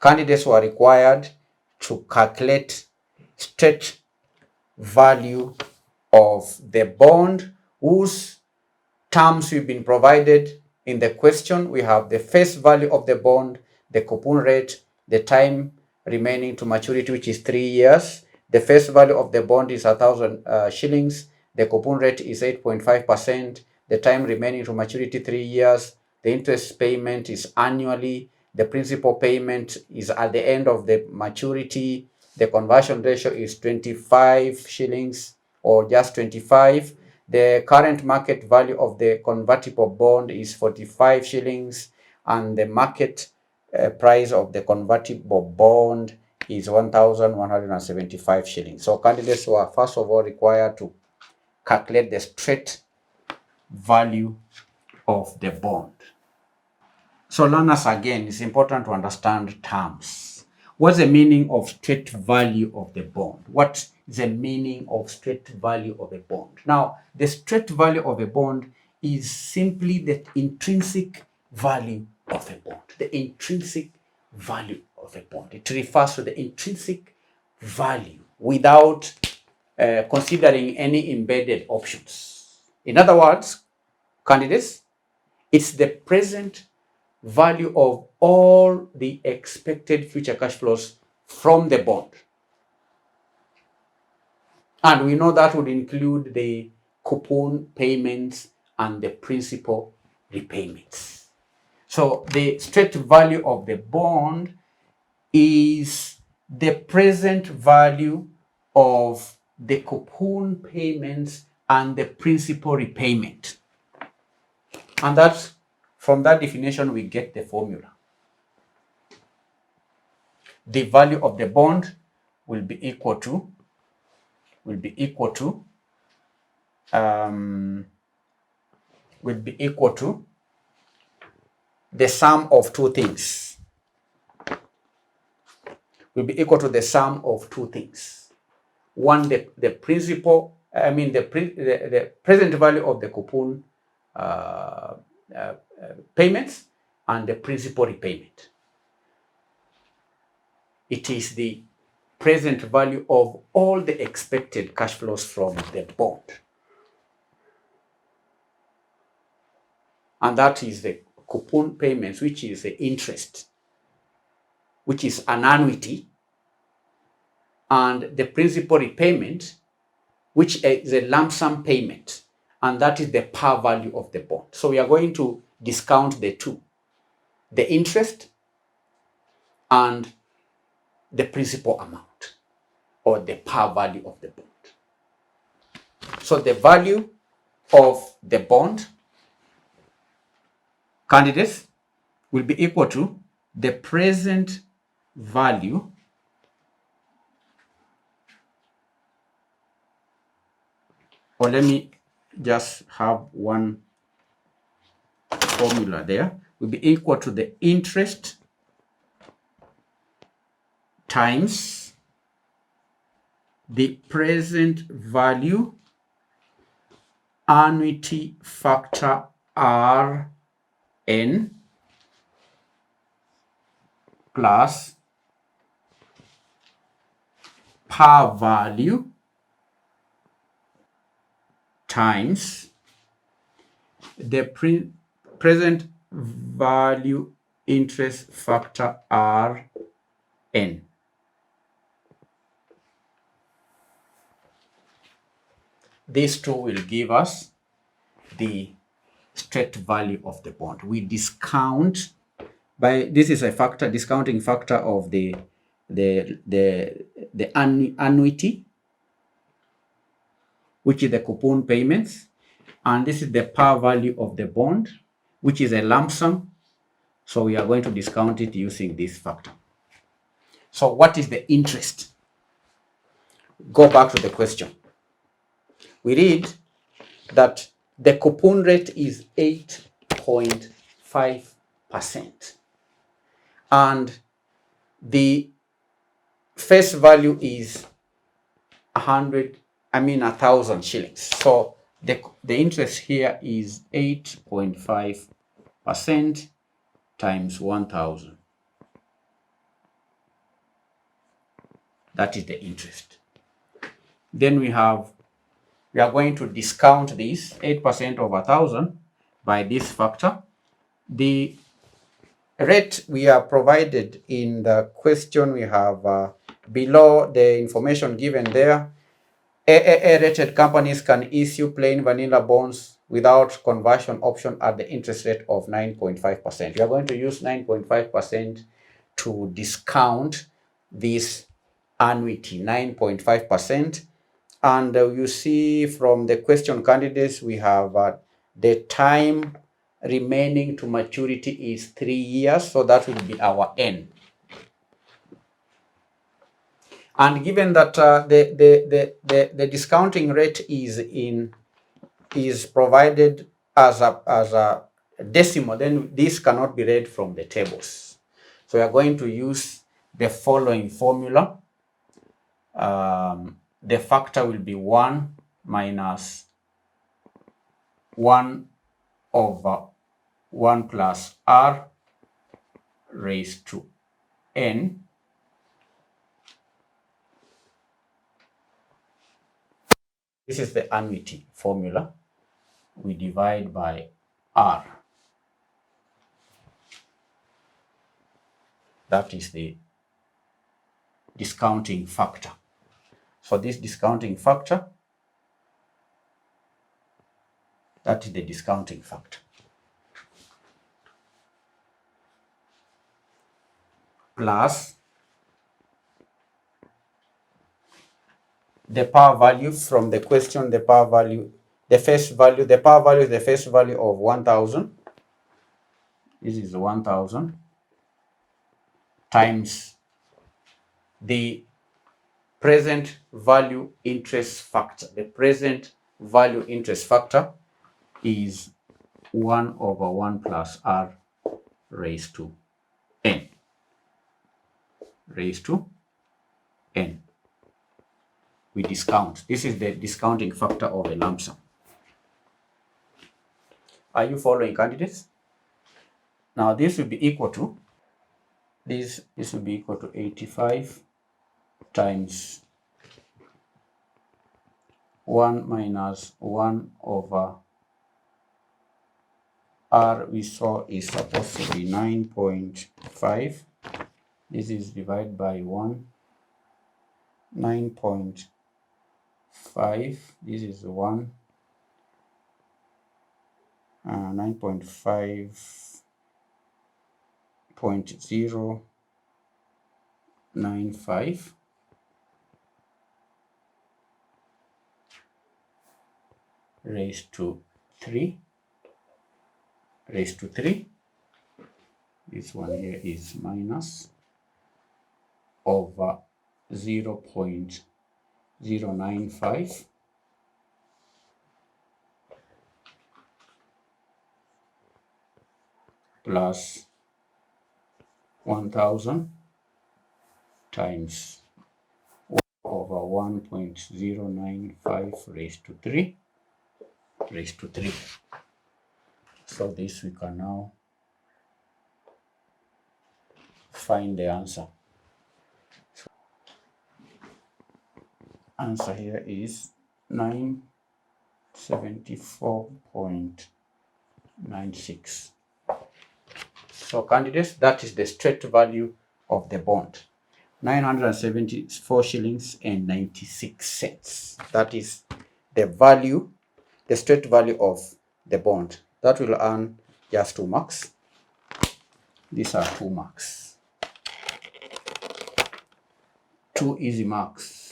candidates were required to calculate straight value of the bond whose terms we've been provided in the question. We have the face value of the bond, the coupon rate, the time remaining to maturity, which is 3 years. The face value of the bond is 1,000 shillings. The coupon rate is 8.5%. The time remaining to maturity, 3 years. The interest payment is annually. The principal payment is at the end of the maturity. The conversion ratio is 25 shillings or just 25. The current market value of the convertible bond is 45 shillings, and the market price of the convertible bond is 1,175 shillings. So candidates were first of all required to calculate the straight value of the bond. So learners, again, it's important to understand terms. What's the meaning of straight value of the bond? What is the meaning of straight value of a bond? Now, the straight value of a bond is simply the intrinsic value of a bond. The intrinsic value of a bond. It refers to the intrinsic value without considering any embedded options. In other words, candidates, it's the present value of all the expected future cash flows from the bond. And we know that would include the coupon payments and the principal repayments. So the straight value of the bond is the present value of the coupon payments and the principal repayment. And that's from that definition we get the formula. The value of the bond will be equal to the sum of two things. Will be equal to the sum of two things. One, the principal, the present value of the coupon payments and the principal repayment. It is the present value of all the expected cash flows from the bond. And that is the coupon payments, which is the interest, which is an annuity, and the principal repayment, which is a lump sum payment, and that is the par value of the bond. So we are going to discount the two, the interest and the principal amount, or the par value of the bond. So the value of the bond, candidates, will be equal to the present value or let me just have one formula there, will be equal to the interest times the present value annuity factor Rn plus par value times the present value interest factor Rn. These two will give us the straight value of the bond. We discount by, this is a factor, discounting factor of the annuity, which is the coupon payments, and this is the par value of the bond, which is a lump sum. So we are going to discount it using this factor. So what is the interest? Go back to the question. We read that the coupon rate is 8.5%, and the face value is 1,000 shillings. So the interest here is 8.5% times 1,000. That is the interest. Then we are going to discount this 8% of 1,000 by this factor. The rate we are provided in the question, we have below the information given there. AA-rated companies can issue plain vanilla bonds without conversion option at the interest rate of 9.5%. We are going to use 9.5% to discount this annuity, 9.5%. And you see from the question candidates, we have the time remaining to maturity is 3 years. So that will be our N. And given that the discounting rate is provided as a decimal, then this cannot be read from the tables. So we are going to use the following formula. The factor will be 1 minus 1 over 1 plus R raised to N. This is the annuity formula. We divide by R. That is the discounting factor. So this discounting factor, that is the discounting factor. Plus the par value from the question, the par value, the face value, the par value is the face value of 1,000. This is 1,000 times the present value interest factor. The present value interest factor is 1 over 1 plus R raised to N. Raised to N. We discount. This is the discounting factor of a lump sum. Are you following, candidates? Now this will be equal to, this will be equal to 85 times 1 minus 1 over R we saw is supposed to be 9.5. This is divided by 1. 9.5. This is 1. 9.5.095 raised to 3. Raised to 3. This one here is minus over 0.095 plus 1,000 times 1 over 1.095 raised to 3 raised to 3. So this we can now find the answer. Answer here is 974.96. So candidates, that is the straight value of the bond, 974 shillings and 96 cents. That is the value, the straight value of the bond. That will earn just 2 marks. These are 2 marks. 2 easy marks.